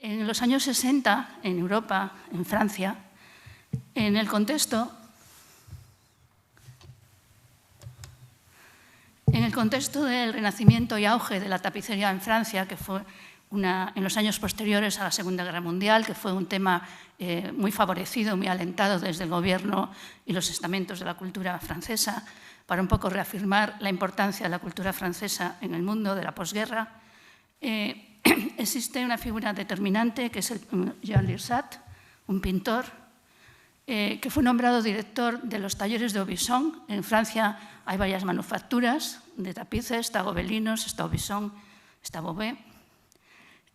En los años 60, en Europa, en Francia, en el contexto del Renacimiento y auge de la tapicería en Francia, que fue en los años posteriores a la Segunda Guerra Mundial, que fue un tema muy favorecido, muy alentado desde el gobierno y los estamentos de la cultura francesa, para un poco reafirmar la importancia de la cultura francesa en el mundo de la posguerra, existe una figura determinante que es Jean Lirsadt, un pintor, que fue nombrado director de los talleres de Aubusson. En Francia hay varias manufacturas de tapices, está Gobelinos, está Aubusson, está Beauvais.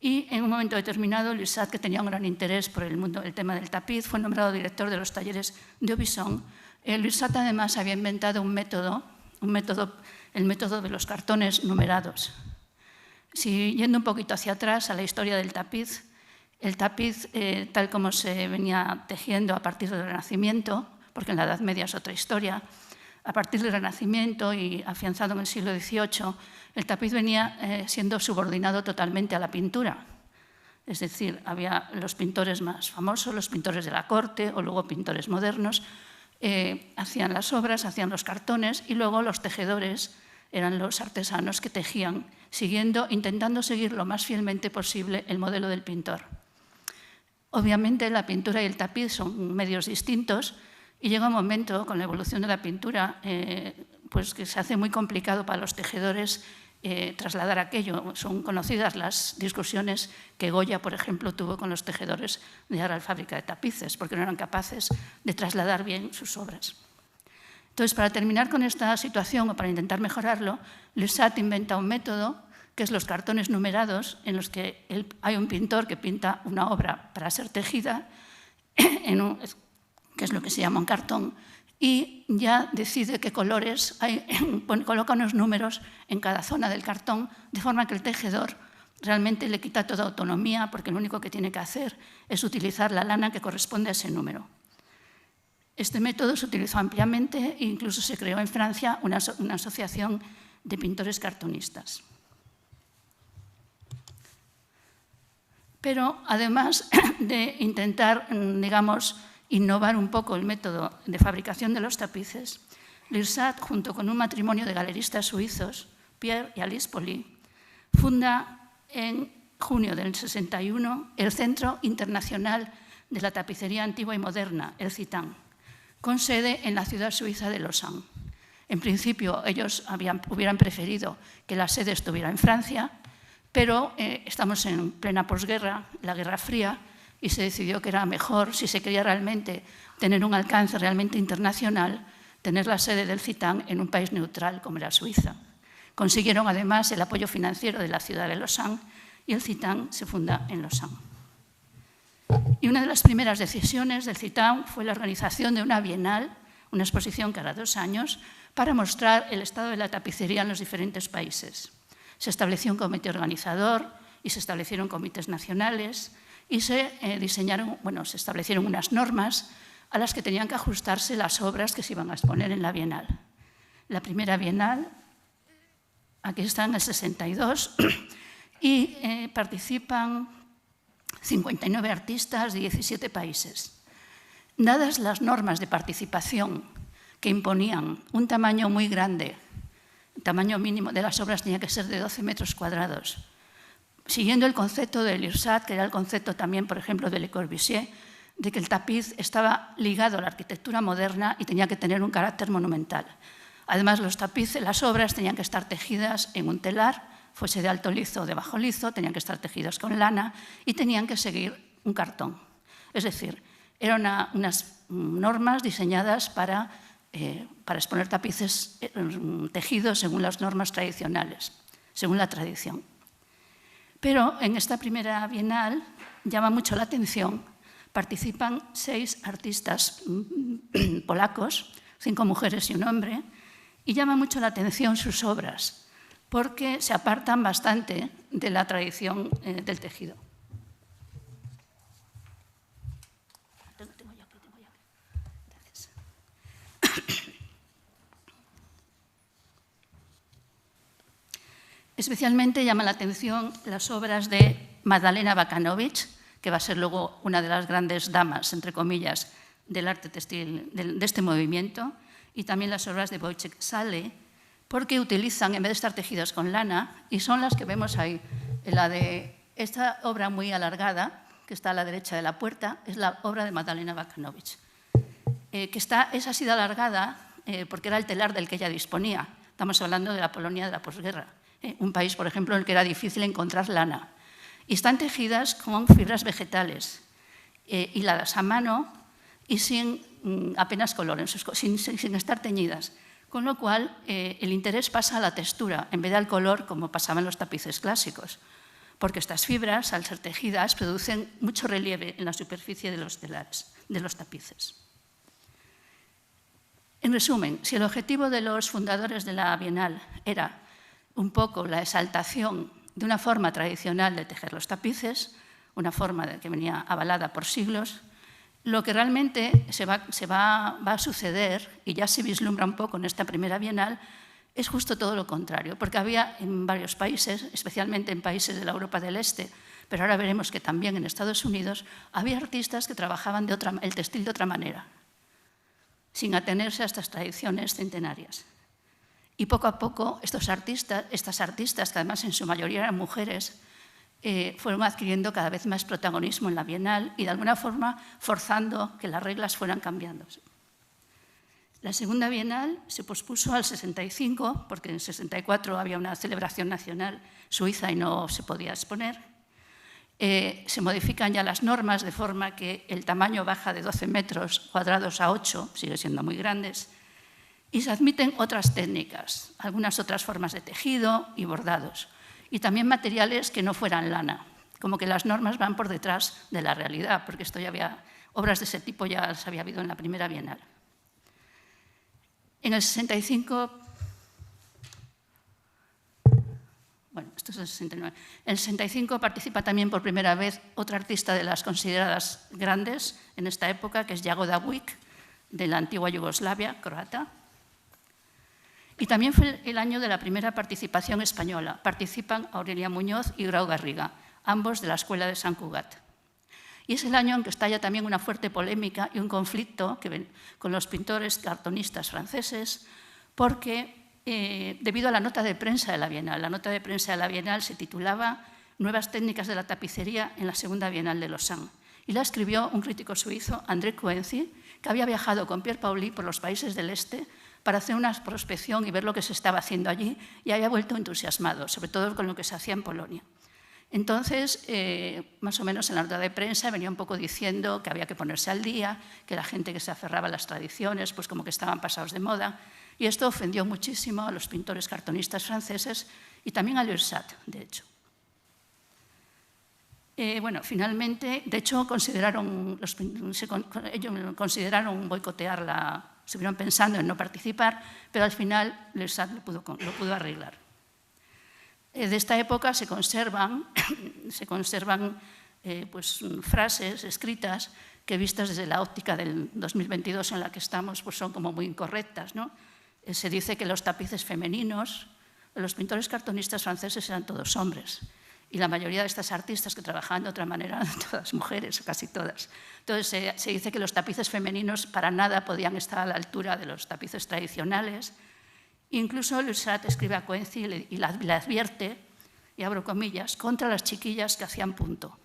Y en un momento determinado, Lirsadt, que tenía un gran interés por el tema del tapiz, fue nombrado director de los talleres de Aubusson. Lirsadt además había inventado el método de los cartones numerados. Yendo un poquito hacia atrás a la historia del tapiz, el tapiz, tal como se venía tejiendo a partir del Renacimiento, porque en la Edad Media es otra historia, a partir del Renacimiento y afianzado en el siglo XVIII, el tapiz venía siendo subordinado totalmente a la pintura. Es decir, había los pintores más famosos, los pintores de la corte o luego pintores modernos, hacían las obras, hacían los cartones y luego los tejedores eran los artesanos que tejían, intentando seguir lo más fielmente posible el modelo del pintor. Obviamente la pintura y el tapiz son medios distintos y llega un momento con la evolución de la pintura pues que se hace muy complicado para los tejedores trasladar aquello. Son conocidas las discusiones que Goya, por ejemplo, tuvo con los tejedores de la fábrica de tapices, porque no eran capaces de trasladar bien sus obras. Entonces, para terminar con esta situación o para intentar mejorarlo, Lirsadt inventa un método que es los cartones numerados, en los que hay un pintor que pinta una obra para ser tejida, que es lo que se llama un cartón, y ya decide qué colores coloca unos números en cada zona del cartón, de forma que el tejedor realmente le quita toda autonomía, porque lo único que tiene que hacer es utilizar la lana que corresponde a ese número. Este método se utilizó ampliamente e incluso se creó en Francia una asociación de pintores cartonistas. Pero además de intentar, digamos, innovar un poco el método de fabricación de los tapices, Lirsadt, junto con un matrimonio de galeristas suizos, Pierre y Alice Pauly, funda en junio del 61 el Centro Internacional de la Tapicería Antigua y Moderna, el CITAN, con sede en la ciudad suiza de Lausanne. En principio, ellos hubieran preferido que la sede estuviera en Francia, pero estamos en plena posguerra, la Guerra Fría, y se decidió que era mejor, si se quería realmente tener un alcance realmente internacional, tener la sede del CITAN en un país neutral como era Suiza. Consiguieron además el apoyo financiero de la ciudad de Lausanne y el CITAN se funda en Lausanne. Y una de las primeras decisiones del CITAN fue la organización de una bienal, una exposición cada 2 años, para mostrar el estado de la tapicería en los diferentes países. Se estableció un comité organizador y se establecieron comités nacionales y se establecieron unas normas a las que tenían que ajustarse las obras que se iban a exponer en la bienal. La primera bienal, aquí está en el 62, y participan 59 artistas de 17 países. Dadas las normas de participación que imponían un tamaño muy grande, el tamaño mínimo de las obras tenía que ser de 12 metros cuadrados, siguiendo el concepto de Lirsadt, que era el concepto también, por ejemplo, de Le Corbusier, de que el tapiz estaba ligado a la arquitectura moderna y tenía que tener un carácter monumental. Además, los tapices, las obras tenían que estar tejidas en un telar, fuese de alto lizo o de bajo lizo, tenían que estar tejidos con lana y tenían que seguir un cartón. Es decir, eran unas normas diseñadas para exponer tapices tejidos según las normas tradicionales, según la tradición. Pero en esta primera bienal llama mucho la atención, participan 6 artistas polacos, 5 mujeres y un hombre, y llama mucho la atención sus obras, porque se apartan bastante de la tradición del tejido. Gracias. Especialmente llama la atención las obras de Magdalena Abakanowicz, que va a ser luego una de las grandes damas, entre comillas, del arte textil de este movimiento, y también las obras de Wojciech Sale, porque utilizan, en vez de estar tejidas con lana, y son las que vemos ahí, la de esta obra muy alargada, que está a la derecha de la puerta, es la obra de Magdalena Abakanowicz, es así de alargada porque era el telar del que ella disponía. Estamos hablando de la Polonia de la posguerra, un país, por ejemplo, en el que era difícil encontrar lana. Y están tejidas con fibras vegetales, hiladas a mano y sin apenas color, sin estar teñidas. Con lo cual, el interés pasa a la textura, en vez de al color, como pasaba en los tapices clásicos, porque estas fibras, al ser tejidas, producen mucho relieve en la superficie de los telares, de los tapices. En resumen, si el objetivo de los fundadores de la Bienal era un poco la exaltación de una forma tradicional de tejer los tapices, una forma que venía avalada por siglos, lo que realmente va a suceder, y ya se vislumbra un poco en esta primera Bienal, es justo todo lo contrario, porque había en varios países, especialmente en países de la Europa del Este, pero ahora veremos que también en Estados Unidos, había artistas que trabajaban el textil de otra manera, sin atenerse a estas tradiciones centenarias. Y poco a poco estas artistas, que además en su mayoría eran mujeres, fueron adquiriendo cada vez más protagonismo en la Bienal y de alguna forma forzando que las reglas fueran cambiando. La segunda Bienal se pospuso al 65, porque en el 64 había una celebración nacional suiza y no se podía exponer. Se modifican ya las normas de forma que el tamaño baja de 12 metros cuadrados a 8, sigue siendo muy grandes, y se admiten otras técnicas, algunas otras formas de tejido y bordados, y también materiales que no fueran lana, como que las normas van por detrás de la realidad, porque esto ya había, obras de ese tipo ya las había habido en la primera Bienal. En el 65, bueno, esto es el 69, en el 65 participa también por primera vez otra artista de las consideradas grandes en esta época, que es Jagoda Wijk, de la antigua Yugoslavia, croata. Y también fue el año de la primera participación española. Participan Aurelia Muñoz y Grau Garriga, ambos de la Escuela de Sant Cugat. Y es el año en que estalla también una fuerte polémica y un conflicto con los pintores cartonistas franceses, porque debido a la nota de prensa de la Bienal, la nota de prensa de la Bienal se titulaba Nuevas técnicas de la tapicería en la segunda Bienal de Lausanne, y la escribió un crítico suizo, André Coenzi, que había viajado con Pierre Pauli por los países del Este para hacer una prospección y ver lo que se estaba haciendo allí, y había vuelto entusiasmado, sobre todo con lo que se hacía en Polonia. Entonces, más o menos en la nota de prensa venía un poco diciendo que había que ponerse al día, que la gente que se aferraba a las tradiciones, pues como que estaban pasados de moda, y esto ofendió muchísimo a los pintores cartonistas franceses y también a Lursat, de hecho. Bueno, finalmente, de hecho, ellos consideraron boicotearla. Estuvieron pensando en no participar, pero al final Lursat lo pudo arreglar. De esta época se conservan pues, frases escritas que, vistas desde la óptica del 2022 en la que estamos, pues son como muy incorrectas, ¿no? Se dice que los tapices femeninos, los pintores cartonistas franceses eran todos hombres, y la mayoría de estas artistas que trabajaban de otra manera eran todas mujeres, o casi todas. Entonces se dice que los tapices femeninos para nada podían estar a la altura de los tapices tradicionales. Incluso Lursat escribe a Coenzi y le advierte, y abro comillas, contra las chiquillas que hacían punto.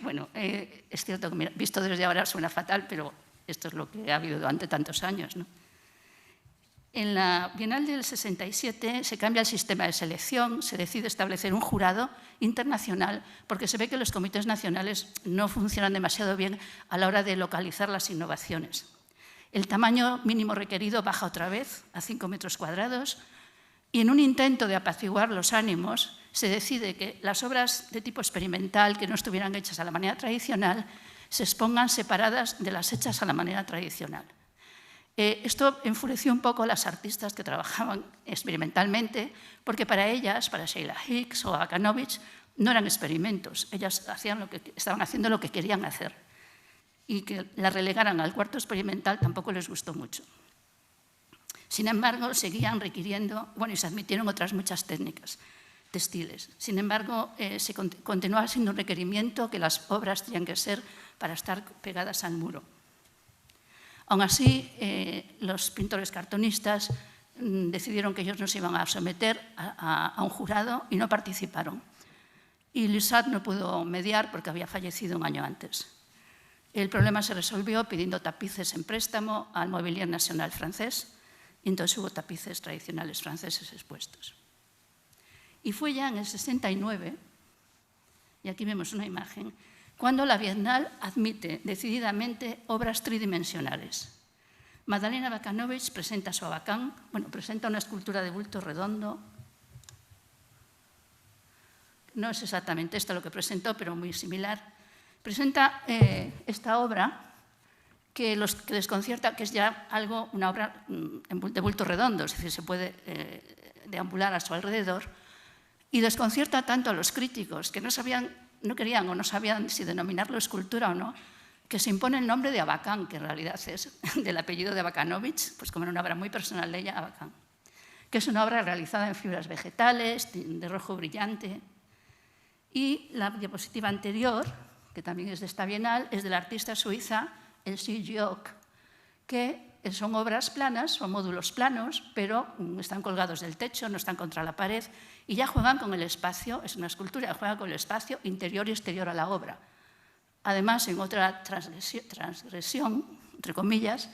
Bueno, es cierto que visto desde ahora suena fatal, pero esto es lo que ha habido durante tantos años, ¿no? En la Bienal del 67 se cambia el sistema de selección, se decide establecer un jurado internacional porque se ve que los comités nacionales no funcionan demasiado bien a la hora de localizar las innovaciones. El tamaño mínimo requerido baja otra vez a 5 metros cuadrados y en un intento de apaciguar los ánimos se decide que las obras de tipo experimental que no estuvieran hechas a la manera tradicional se expongan separadas de las hechas a la manera tradicional. Esto enfureció un poco a las artistas que trabajaban experimentalmente, porque para ellas, para Sheila Hicks o Abakanowicz, no eran experimentos, ellas estaban haciendo lo que querían hacer. Y que la relegaran al cuarto experimental tampoco les gustó mucho. Sin embargo, seguían requiriendo, bueno, y se admitieron otras muchas técnicas. textiles. Sin embargo, se continuaba siendo un requerimiento que las obras tenían que ser para estar pegadas al muro. Aún así, los pintores cartonistas decidieron que ellos no se iban a someter a un jurado y no participaron. Y Lussat no pudo mediar porque había fallecido un año antes. El problema se resolvió pidiendo tapices en préstamo al Mobilier Nacional francés, y entonces hubo tapices tradicionales franceses expuestos. Y fue ya en el 69, y aquí vemos una imagen, cuando la Bienal admite decididamente obras tridimensionales. Madalena Bakanovich presenta su Abacán, presenta una escultura de bulto redondo. No es exactamente esto lo que presentó, pero muy similar. Presenta esta obra que desconcierta, que es ya una obra de bulto redondo, es decir, se puede deambular a su alrededor, y desconcierta tanto a los críticos que no querían o no sabían si denominarlo escultura o no, que se impone el nombre de Abacán, que en realidad es del apellido de Bakanovich, pues como era una obra muy personal de ella, Abacán, que es una obra realizada en fibras vegetales, de rojo brillante. Y la diapositiva anterior, que también es de esta Bienal, es de la artista suiza Elsie Gioch, que son obras planas, son módulos planos, pero están colgados del techo, no están contra la pared, y ya juegan con el espacio, es una escultura, juega con el espacio interior y exterior a la obra. Además, en otra transgresión, entre comillas,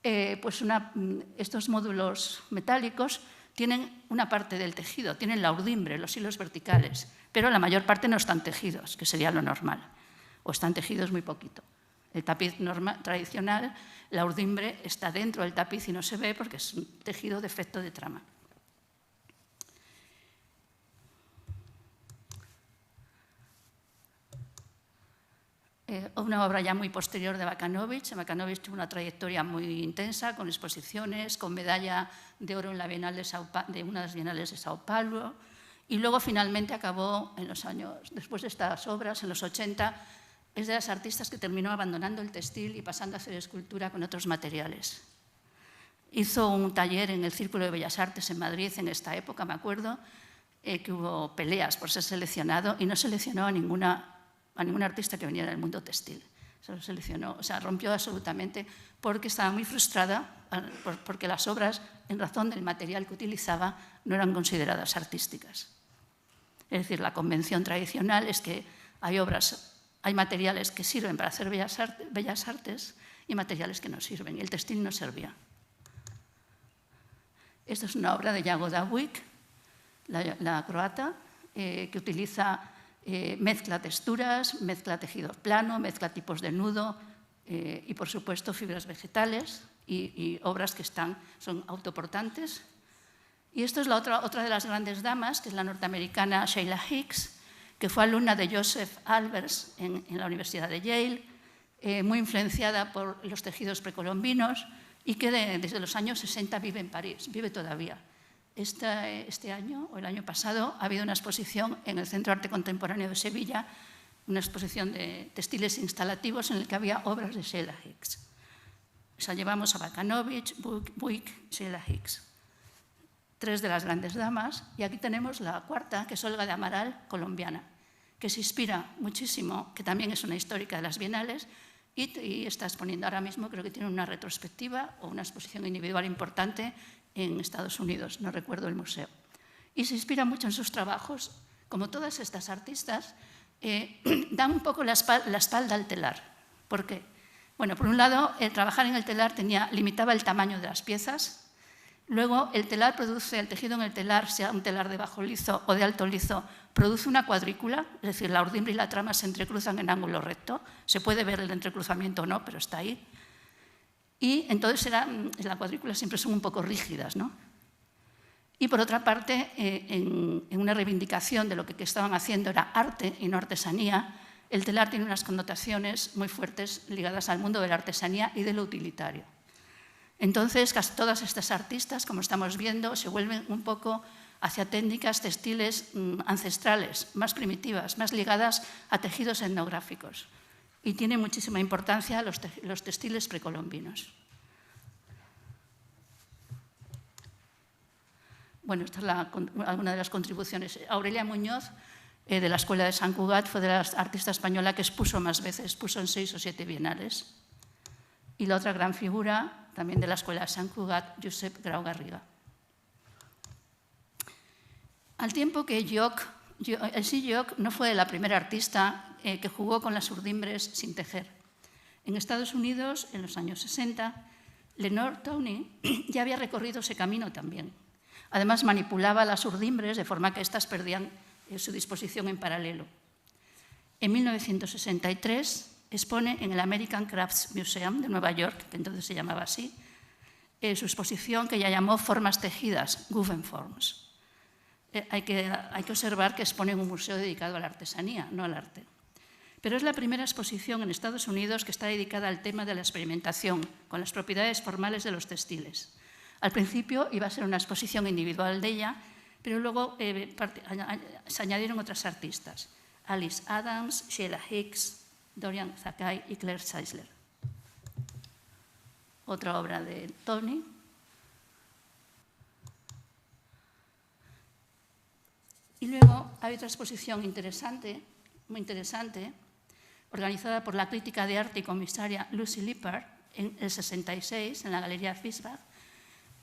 estos módulos metálicos tienen una parte del tejido, tienen la urdimbre, los hilos verticales, pero la mayor parte no están tejidos, que sería lo normal, o están tejidos muy poquito. El tapiz tradicional, la urdimbre está dentro del tapiz y no se ve porque es un tejido de efecto de trama. Una obra ya muy posterior de Bakanovich. Bakanovich tuvo una trayectoria muy intensa, con exposiciones, con medalla de oro en la Bienal de una de las Bienales de Sao Paulo, y luego finalmente acabó en los años, después de estas obras, en los 80, es de las artistas que terminó abandonando el textil y pasando a hacer escultura con otros materiales. Hizo un taller en el Círculo de Bellas Artes en Madrid en esta época, me acuerdo, que hubo peleas por ser seleccionado y no seleccionó a ninguna artista que viniera del mundo textil. Solo seleccionó, rompió absolutamente porque estaba muy frustrada porque las obras, en razón del material que utilizaba, no eran consideradas artísticas. Es decir, la convención tradicional es que hay materiales que sirven para hacer bellas artes y materiales que no sirven, y el textil no servía. Esta es una obra de Jagoda Wick, la croata, que utiliza mezcla texturas, mezcla tejido plano, mezcla tipos de nudo y, por supuesto, fibras vegetales y obras que son autoportantes. Y esto es otra de las grandes damas, que es la norteamericana Sheila Hicks, que fue alumna de Joseph Albers en la Universidad de Yale, muy influenciada por los tejidos precolombinos y que desde los años 60 vive en París, vive todavía. Este año, o el año pasado, ha habido una exposición en el Centro de Arte Contemporáneo de Sevilla, una exposición de textiles instalativos en la que había obras de Sheila Hicks. Llevamos a Bakanovich, Wick, Sheila Hicks. Tres de las grandes damas, y aquí tenemos la cuarta, que es Olga de Amaral, colombiana, que se inspira muchísimo, que también es una histórica de las bienales, y está exponiendo ahora mismo, creo que tiene una retrospectiva o una exposición individual importante en Estados Unidos, no recuerdo el museo. Y se inspira mucho en sus trabajos, como todas estas artistas, dan un poco la espalda al telar. ¿Por qué? Bueno, por un lado, el trabajar en el telar limitaba el tamaño de las piezas. Luego, el tejido en el telar, sea un telar de bajo lizo o de alto lizo, produce una cuadrícula, es decir, la urdimbre y la trama se entrecruzan en ángulo recto. Se puede ver el entrecruzamiento o no, pero está ahí. Y entonces las cuadrículas siempre son un poco rígidas, ¿no? Y por otra parte, en una reivindicación de lo que estaban haciendo era arte y no artesanía, el telar tiene unas connotaciones muy fuertes ligadas al mundo de la artesanía y de lo utilitario. Entonces, casi todas estas artistas, como estamos viendo, se vuelven un poco hacia técnicas textiles ancestrales, más primitivas, más ligadas a tejidos etnográficos. Y tiene muchísima importancia los textiles precolombinos. Bueno, esta es alguna de las contribuciones. Aurelia Muñoz, de la Escuela de Sant Cugat, fue de la artista española que expuso más veces, expuso en 6 o 7 bienales. Y la otra gran figura, también de la Escuela de Sant Cugat, Josep Grau Garriga. Al tiempo que Elsie Lloc no fue la primera artista que jugó con las urdimbres sin tejer. En Estados Unidos, en los años 60, Lenore Tawney ya había recorrido ese camino también. Además, manipulaba las urdimbres de forma que éstas perdían su disposición en paralelo. En 1963 expone en el American Crafts Museum de Nueva York, que entonces se llamaba así, su exposición que ella llamó Formas tejidas, Woven Forms. Hay que observar que expone en un museo dedicado a la artesanía, no al arte. Pero es la primera exposición en Estados Unidos que está dedicada al tema de la experimentación con las propiedades formales de los textiles. Al principio iba a ser una exposición individual de ella, pero luego se añadieron otras artistas, Alice Adams, Sheila Hicks, Dorian Sakai y Claire Zeisler. Otra obra de Tony. Y luego hay otra exposición interesante, muy interesante, organizada por la crítica de arte y comisaria Lucy Lippard en el 66, en la Galería Fischbach,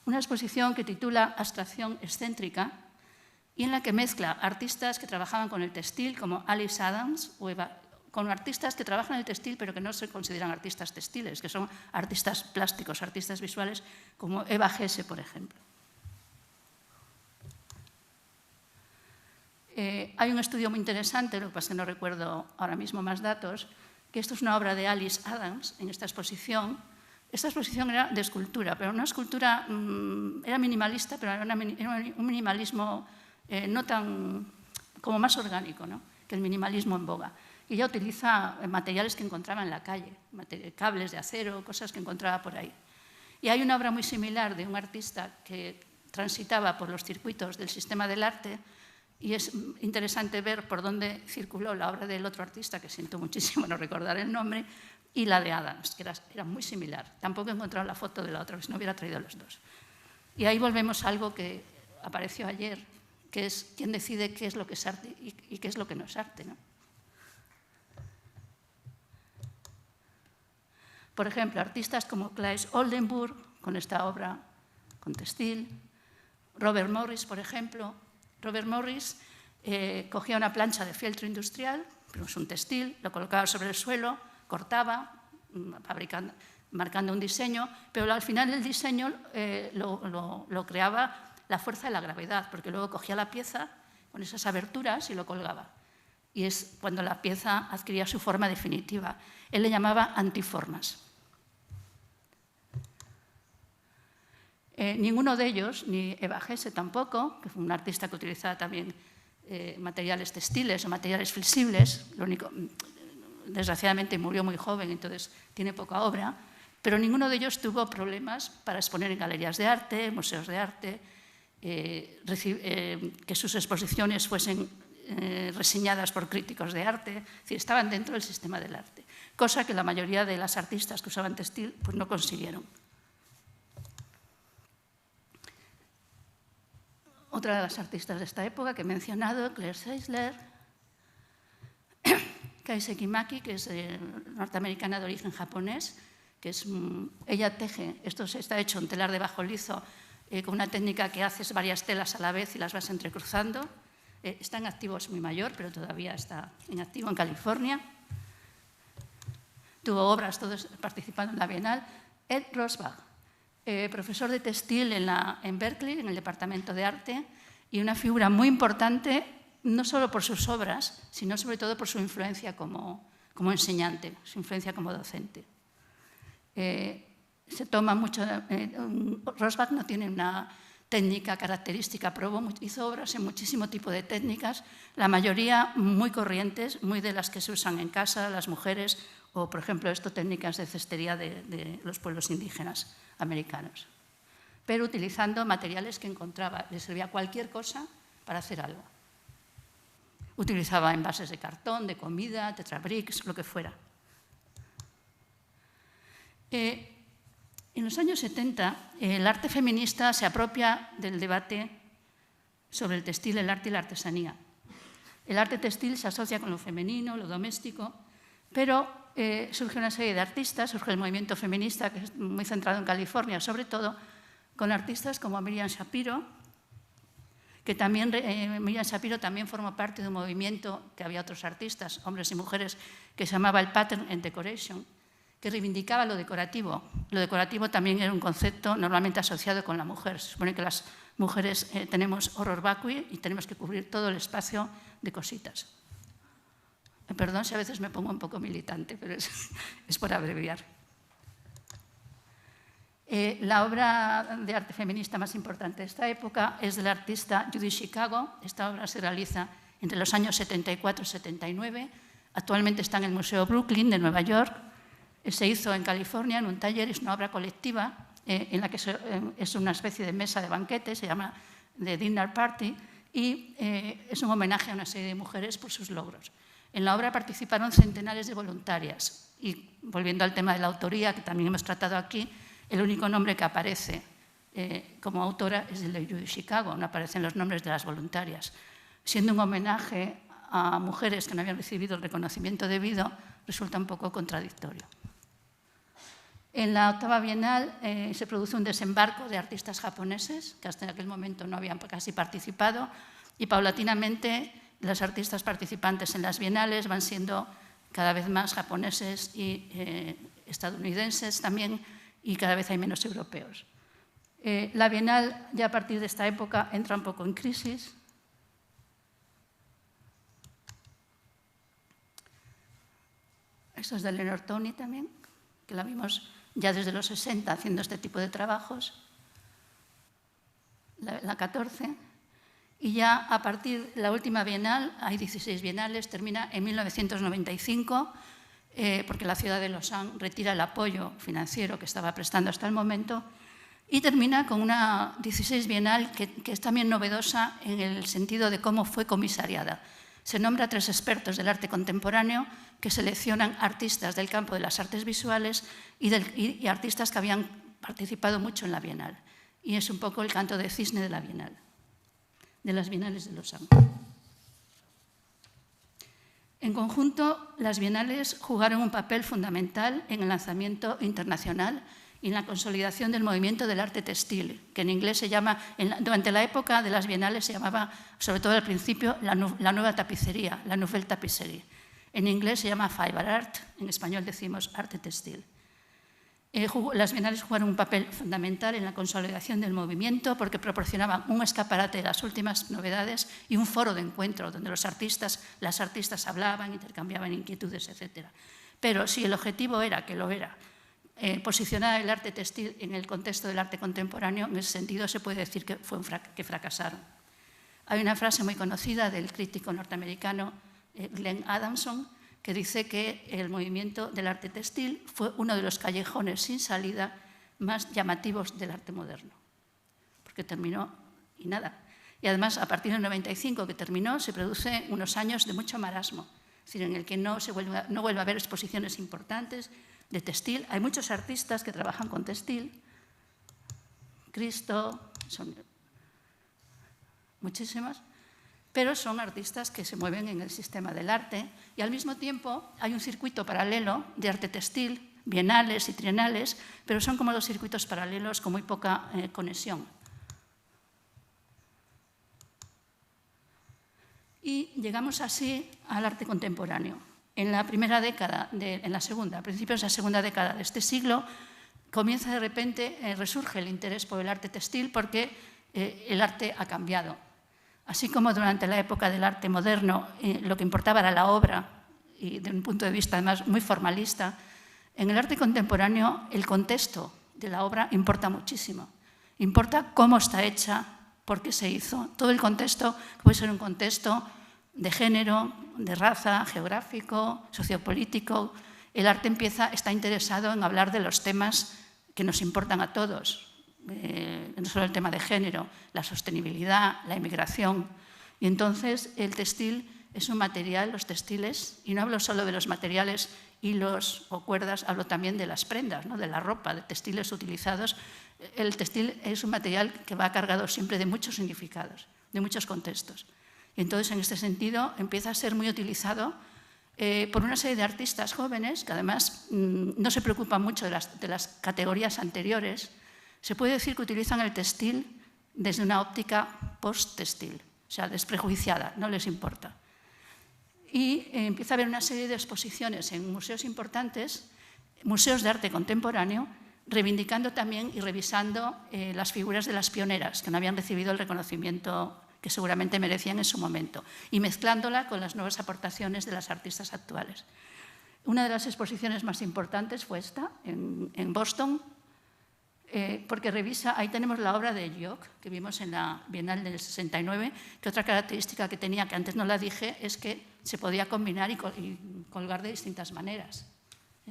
una exposición que titula Abstracción excéntrica y en la que mezcla artistas que trabajaban con el textil, como Alice Adams, con artistas que trabajan en el textil pero que no se consideran artistas textiles, que son artistas plásticos, artistas visuales, como Eva Hesse, por ejemplo. Hay un estudio muy interesante, lo que pasa es que no recuerdo ahora mismo más datos, que esto es una obra de Alice Adams en esta exposición. Esta exposición era de escultura, pero una escultura era minimalista, pero era un minimalismo no tan, como más orgánico, ¿no?, que el minimalismo en boga. Y ella utiliza materiales que encontraba en la calle, cables de acero, cosas que encontraba por ahí. Y hay una obra muy similar de un artista que transitaba por los circuitos del sistema del arte. Y es interesante ver por dónde circuló la obra del otro artista, que siento muchísimo no recordar el nombre, y la de Adams, que era muy similar. Tampoco he encontrado la foto de la otra, que si no hubiera traído los dos. Y ahí volvemos a algo que apareció ayer, que es quién decide qué es lo que es arte y qué es lo que no es arte, ¿no? Por ejemplo, artistas como Claes Oldenburg, con esta obra con textil, Robert Morris, por ejemplo. Robert Morris cogía una plancha de fieltro industrial, pero es un textil, lo colocaba sobre el suelo, cortaba, marcando un diseño, pero al final el diseño lo creaba la fuerza de la gravedad, porque luego cogía la pieza con esas aberturas y lo colgaba. Y es cuando la pieza adquiría su forma definitiva. Él le llamaba antiformas. Ninguno de ellos, ni Eva Hesse tampoco, que fue una artista que utilizaba también materiales textiles o materiales flexibles, desgraciadamente murió muy joven, entonces tiene poca obra, pero ninguno de ellos tuvo problemas para exponer en galerías de arte, museos de arte, que sus exposiciones fuesen reseñadas por críticos de arte, es decir, estaban dentro del sistema del arte, cosa que la mayoría de las artistas que usaban textil pues no consiguieron. Otra de las artistas de esta época que he mencionado, Claire Zeisler, Kaiseki Maki, que es norteamericana de origen japonés, que ella teje, esto está hecho en telar de bajo lizo, con una técnica que haces varias telas a la vez y las vas entrecruzando. Está en activo, es muy mayor, pero todavía está en activo en California. Tuvo obras, todos participando en la Bienal. Ed Rosbach, profesor de textil en Berkeley, en el Departamento de Arte, y una figura muy importante, no solo por sus obras, sino sobre todo por su influencia como enseñante, su influencia como docente. Se toma mucho. Rosbach no tiene una técnica característica, hizo obras en muchísimo tipo de técnicas, la mayoría muy corrientes, muy de las que se usan en casa, las mujeres, o por ejemplo, técnicas de cestería de los pueblos indígenas americanos, pero utilizando materiales que encontraba. Le servía cualquier cosa para hacer algo. Utilizaba envases de cartón, de comida, tetrabricks, lo que fuera. En los años 70, el arte feminista se apropia del debate sobre el textil, el arte y la artesanía. El arte textil se asocia con lo femenino, lo doméstico, pero surge una serie de artistas, surge el movimiento feminista, que es muy centrado en California, sobre todo, con artistas como Miriam Schapiro, que también, Miriam Schapiro también formó parte de un movimiento que había otros artistas, hombres y mujeres, que se llamaba el Pattern and Decoration, que reivindicaba lo decorativo. Lo decorativo también era un concepto normalmente asociado con la mujer. Se supone que las mujeres tenemos horror vacui y tenemos que cubrir todo el espacio de cositas. Perdón si a veces me pongo un poco militante, pero es por abreviar. La obra de arte feminista más importante de esta época es del artista Judy Chicago. Esta obra se realiza entre los años 74 y 79. Actualmente está en el Museo Brooklyn de Nueva York. Se hizo en California, en un taller, es una obra colectiva en la que es una especie de mesa de banquete, se llama The Dinner Party, y es un homenaje a una serie de mujeres por sus logros. En la obra participaron centenares de voluntarias y, volviendo al tema de la autoría, que también hemos tratado aquí, el único nombre que aparece como autora es el de Judy Chicago, no aparecen los nombres de las voluntarias. Siendo un homenaje a mujeres que no habían recibido el reconocimiento debido, resulta un poco contradictorio. En la octava Bienal se produce un desembarco de artistas japoneses, que hasta aquel momento no habían casi participado, y paulatinamente los artistas participantes en las bienales van siendo cada vez más japoneses y estadounidenses también, y cada vez hay menos europeos. La Bienal, ya a partir de esta época, entra un poco en crisis. Esto es de Eleanor Tony también, que la vimos ya desde los 60 haciendo este tipo de trabajos. La 14. Y ya a partir de la última Bienal, hay 16 bienales, termina en 1995, porque la ciudad de Lausanne retira el apoyo financiero que estaba prestando hasta el momento, y termina con una 16 Bienal que es también novedosa en el sentido de cómo fue comisariada. Se nombra a 3 expertos del arte contemporáneo que seleccionan artistas del campo de las artes visuales y artistas que habían participado mucho en la Bienal. Y es un poco el canto de cisne de la Bienal, de las Bienales de Lausanne. En conjunto, las bienales jugaron un papel fundamental en el lanzamiento internacional y en la consolidación del movimiento del arte textil, que en inglés se llama, durante la época de las bienales se llamaba, sobre todo al principio, la nueva tapicería, la nouvelle tapisserie. En inglés se llama fiber art, en español decimos arte textil. Las bienales jugaron un papel fundamental en la consolidación del movimiento porque proporcionaban un escaparate de las últimas novedades y un foro de encuentro donde las artistas hablaban, intercambiaban inquietudes, etc. Pero si el objetivo era, que lo era, posicionar el arte textil en el contexto del arte contemporáneo, en ese sentido se puede decir que fracasaron. Hay una frase muy conocida del crítico norteamericano Glenn Adamson, que dice que el movimiento del arte textil fue uno de los callejones sin salida más llamativos del arte moderno, porque terminó y nada. Y además, a partir del 95 que terminó, se producen unos años de mucho marasmo, es decir, en el que no vuelve a haber exposiciones importantes de textil. Hay muchos artistas que trabajan con textil, Cristo, son muchísimas, pero son artistas que se mueven en el sistema del arte y al mismo tiempo hay un circuito paralelo de arte textil, bienales y trienales, pero son como 2 circuitos paralelos con muy poca conexión. Y llegamos así al arte contemporáneo. En la primera década, en la segunda, a principios de la segunda década de este siglo, comienza de repente, resurge el interés por el arte textil porque el arte ha cambiado. Así como durante la época del arte moderno lo que importaba era la obra, y de un punto de vista además muy formalista, en el arte contemporáneo el contexto de la obra importa muchísimo. Importa cómo está hecha, por qué se hizo. Todo el contexto puede ser un contexto de género, de raza, geográfico, sociopolítico. El arte está interesado en hablar de los temas que nos importan a todos. No solo el tema de género, la sostenibilidad, la inmigración. Y entonces el textil es un material, los textiles, y no hablo solo de los materiales, hilos o cuerdas, hablo también de las prendas, ¿no? De la ropa, de textiles utilizados. El textil es un material que va cargado siempre de muchos significados de muchos contextos. Y entonces, en este sentido, empieza a ser muy utilizado por una serie de artistas jóvenes que además no se preocupan mucho de las categorías anteriores. Se puede decir que utilizan el textil desde una óptica post-textil, o sea, desprejuiciada, no les importa. Y empieza a haber una serie de exposiciones en museos importantes, museos de arte contemporáneo, reivindicando también y revisando las figuras de las pioneras que no habían recibido el reconocimiento que seguramente merecían en su momento, y mezclándola con las nuevas aportaciones de las artistas actuales. Una de las exposiciones más importantes fue esta, en Boston, porque revisa, ahí tenemos la obra de Lloc, que vimos en la Bienal del 69, que otra característica que tenía, que antes no la dije, es que se podía combinar y colgar de distintas maneras.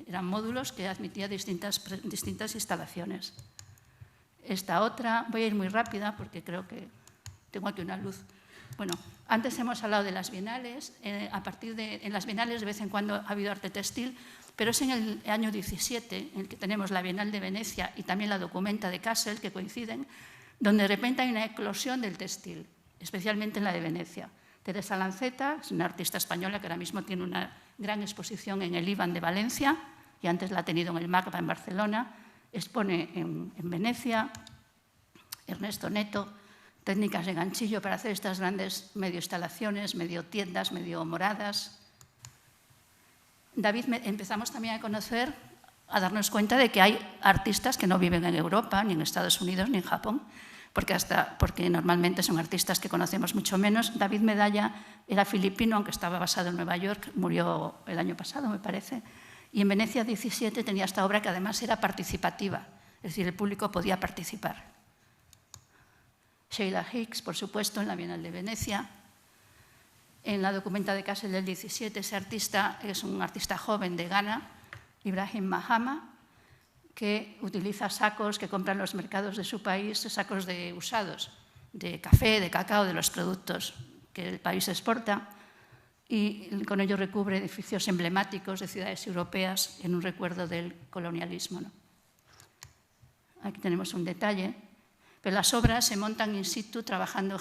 Eran módulos que admitían distintas instalaciones. Esta otra, voy a ir muy rápida porque creo que tengo aquí una luz. Bueno, antes hemos hablado de las bienales. En las bienales de vez en cuando ha habido arte textil, pero es en el año 17 en el que tenemos la Bienal de Venecia y también la Documenta de Kassel, que coinciden, donde de repente hay una eclosión del textil, especialmente en la de Venecia. Teresa Lanceta es una artista española que ahora mismo tiene una gran exposición en el IBAN de Valencia, y antes la ha tenido en el MACBA en Barcelona. Expone en Venecia. Ernesto Neto, técnicas de ganchillo para hacer estas grandes medio instalaciones, medio tiendas, medio moradas. David, empezamos también a conocer, a darnos cuenta de que hay artistas que no viven en Europa, ni en Estados Unidos, ni en Japón, porque normalmente son artistas que conocemos mucho menos. David Medalla era filipino, aunque estaba basado en Nueva York, murió el año pasado, me parece, y en Venecia 17 tenía esta obra que además era participativa, es decir, el público podía participar. Sheila Hicks, por supuesto, en la Bienal de Venecia. En la Documenta de Kassel del 17, ese artista es un artista joven de Ghana, Ibrahim Mahama, que utiliza sacos que compran los mercados de su país, sacos usados de café, de cacao, de los productos que el país exporta, y con ello recubre edificios emblemáticos de ciudades europeas en un recuerdo del colonialismo, ¿no? Aquí tenemos un detalle. Pero las obras se montan in situ trabajando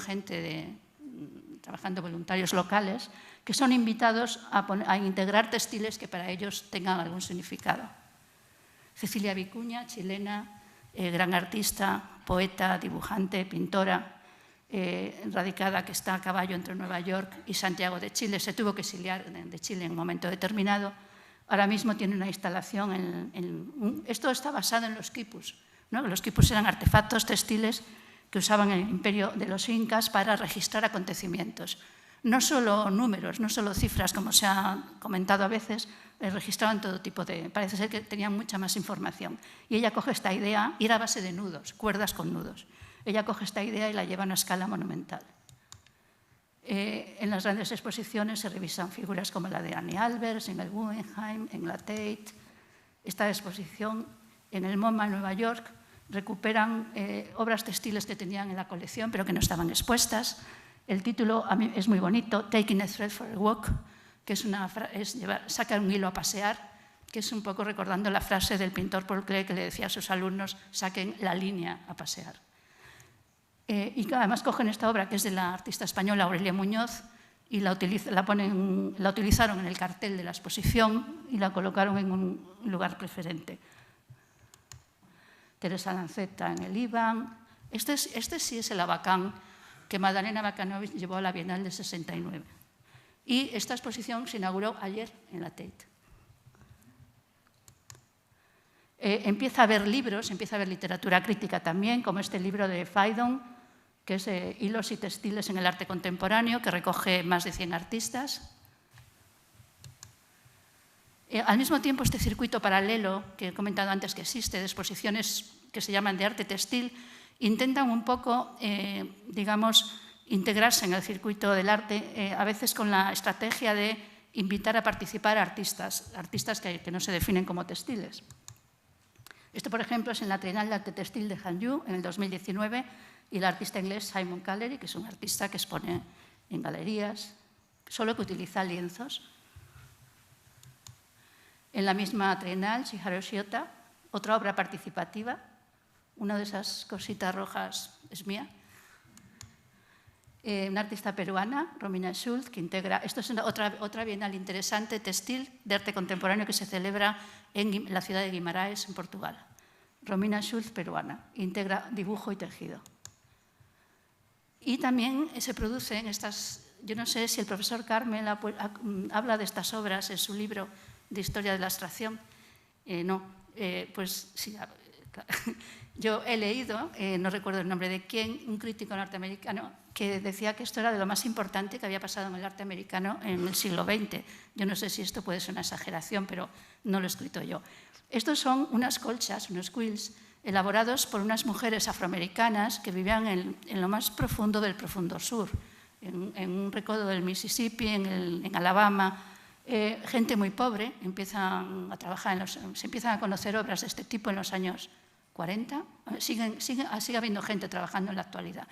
voluntarios locales que son invitados a integrar textiles que para ellos tengan algún significado. Cecilia Vicuña, chilena, gran artista, poeta, dibujante, pintora, radicada, que está a caballo entre Nueva York y Santiago de Chile. Se tuvo que exiliar de Chile en un momento determinado. Ahora mismo tiene una instalación esto está basado en los quipus, ¿no? Los quipus eran artefactos textiles que usaban en el imperio de los incas para registrar acontecimientos. No solo números, no solo cifras, como se ha comentado a veces, registraban todo tipo de... Parece ser que tenían mucha más información. Y ella coge esta idea, y era a base de nudos, cuerdas con nudos. Ella coge esta idea y la lleva a una escala monumental. En las grandes exposiciones se revisan figuras como la de Annie Albers, en el Guggenheim, en la Tate. Esta exposición en el MoMA en Nueva York recuperan obras textiles que tenían en la colección pero que no estaban expuestas. El título a mí es muy bonito, Taking a Thread for a Walk, que es sacar un hilo a pasear, que es un poco recordando la frase del pintor Paul Klee que le decía a sus alumnos, saquen la línea a pasear. Y además cogen esta obra que es de la artista española Aurelia Muñoz y la utilizaron en el cartel de la exposición y la colocaron en un lugar preferente. Teresa Lanceta en el IBAN. Este sí es el Abacán que Magdalena Bakanovic llevó a la Bienal del 69. Y esta exposición se inauguró ayer en la Tate. Empieza a haber libros, empieza a haber literatura crítica también, como este libro de Faidon, que es Hilos y textiles en el arte contemporáneo, que recoge más de 100 artistas. Al mismo tiempo, este circuito paralelo que he comentado antes que existe, de exposiciones que se llaman de arte textil, intentan un poco, digamos, integrarse en el circuito del arte, a veces con la estrategia de invitar a participar a artistas que no se definen como textiles. Esto, por ejemplo, es en la Trienal de Arte Textil de Hangzhou en el 2019 y el artista inglés Simon Callery, que es un artista que expone en galerías, solo que utiliza lienzos. En la misma Trienal, Shiharu Shiota, otra obra participativa, una de esas cositas rojas es mía. una artista peruana, Romina Schultz, que integra, esto es otra bienal interesante, textil, de arte contemporáneo que se celebra en la ciudad de Guimarães, en Portugal. Romina Schultz, peruana, integra dibujo y tejido. Y también se producen estas, yo no sé si el profesor Carmel habla de estas obras en su libro de Historia de la Abstracción. Pues sí, yo he leído, no recuerdo el nombre de quién, un crítico norteamericano que decía que esto era de lo más importante que había pasado en el arte americano en el siglo XX. Yo no sé si esto puede ser una exageración, pero no lo he escrito yo. Estos son unas colchas, unos quilts, elaborados por unas mujeres afroamericanas que vivían en lo más profundo del profundo sur, en un recodo del Mississippi, en Alabama. Gente muy pobre, empiezan a trabajar, se empiezan a conocer obras de este tipo en los años 40, sigue habiendo gente trabajando en la actualidad.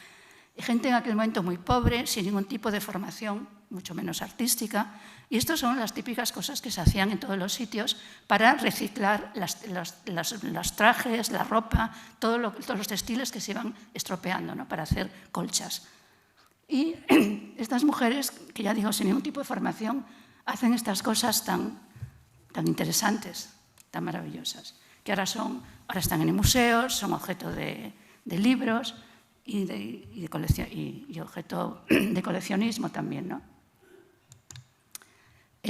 Gente en aquel momento muy pobre, sin ningún tipo de formación, mucho menos artística, y estas son las típicas cosas que se hacían en todos los sitios para reciclar los trajes, la ropa, todos los textiles que se iban estropeando, ¿no? Para hacer colchas. Y estas mujeres, que ya digo, sin ningún tipo de formación, hacen estas cosas tan interesantes, tan maravillosas, que ahora están en museos, son objeto de libros y objeto de coleccionismo también, ¿no?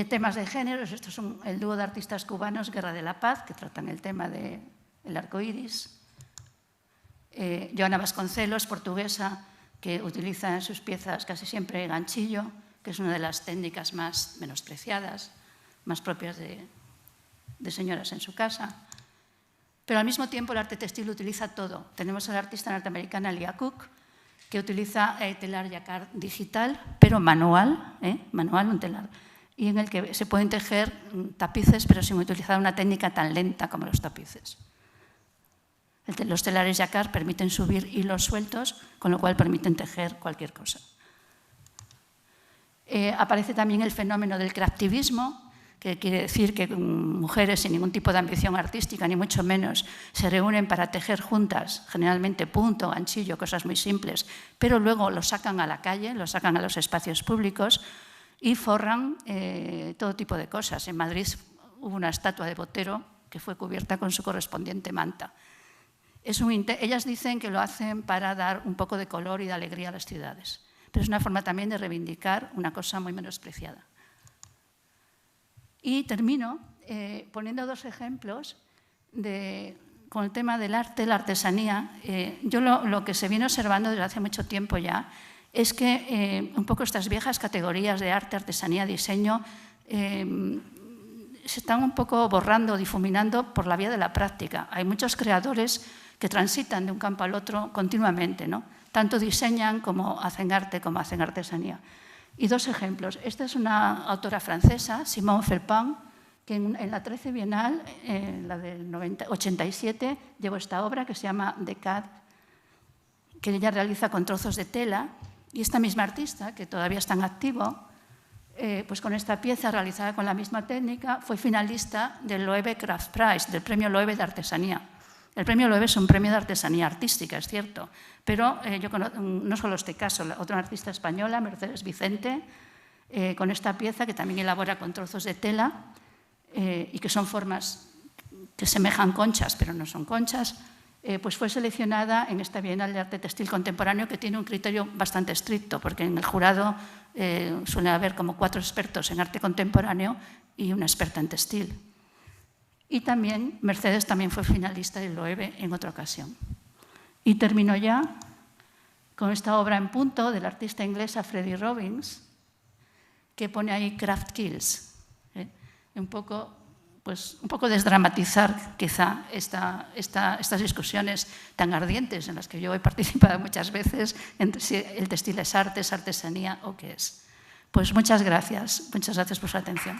Temas de géneros, estos son el dúo de artistas cubanos Guerra de la Paz, que tratan el tema del arco iris. Joana Vasconcelos, portuguesa, que utiliza en sus piezas casi siempre ganchillo, que es una de las técnicas más menospreciadas, más propias de señoras en su casa. Pero al mismo tiempo el arte textil utiliza todo. Tenemos a la artista norteamericana Leah Cook, que utiliza telar jacquard digital, pero manual, un telar, y en el que se pueden tejer tapices, pero sin utilizar una técnica tan lenta como los tapices. Los telares jacquard permiten subir hilos sueltos, con lo cual permiten tejer cualquier cosa. Aparece también el fenómeno del craftivismo, que quiere decir que mujeres sin ningún tipo de ambición artística, ni mucho menos, se reúnen para tejer juntas, generalmente punto, ganchillo, cosas muy simples, pero luego lo sacan a la calle, lo sacan a los espacios públicos y forran todo tipo de cosas. En Madrid hubo una estatua de Botero que fue cubierta con su correspondiente manta. Ellas dicen que lo hacen para dar un poco de color y de alegría a las ciudades, pero es una forma también de reivindicar una cosa muy menospreciada. Y termino poniendo dos ejemplos con el tema del arte, la artesanía. Yo lo que se viene observando desde hace mucho tiempo ya es que un poco estas viejas categorías de arte, artesanía, diseño se están un poco borrando, difuminando por la vía de la práctica. Hay muchos creadores que transitan de un campo al otro continuamente, ¿no? Tanto diseñan como hacen arte, como hacen artesanía. Y dos ejemplos. Esta es una autora francesa, Simone Felpin, que en la 13 Bienal, la del 87, llevó esta obra que se llama Decade, que ella realiza con trozos de tela. Y esta misma artista, que todavía está en activo, pues con esta pieza realizada con la misma técnica, fue finalista del Loewe Craft Prize, del premio Loewe de artesanía. El premio Loewe es un premio de artesanía artística, es cierto, pero yo conozco, no solo este caso, otra artista española, Mercedes Vicente, con esta pieza que también elabora con trozos de tela y que son formas que semejan conchas, pero no son conchas, pues fue seleccionada en esta Bienal de Arte Textil Contemporáneo, que tiene un criterio bastante estricto, porque en el jurado suele haber como 4 expertos en arte contemporáneo y una experta en textil. Y también Mercedes también fue finalista del Loewe en otra ocasión. Y termino ya con esta obra en punto de la artista inglesa Freddie Robbins, que pone ahí Craft Kills. Un poco desdramatizar quizá estas discusiones tan ardientes en las que yo he participado muchas veces entre si el textil es arte, es artesanía o qué es. Pues muchas gracias por su atención.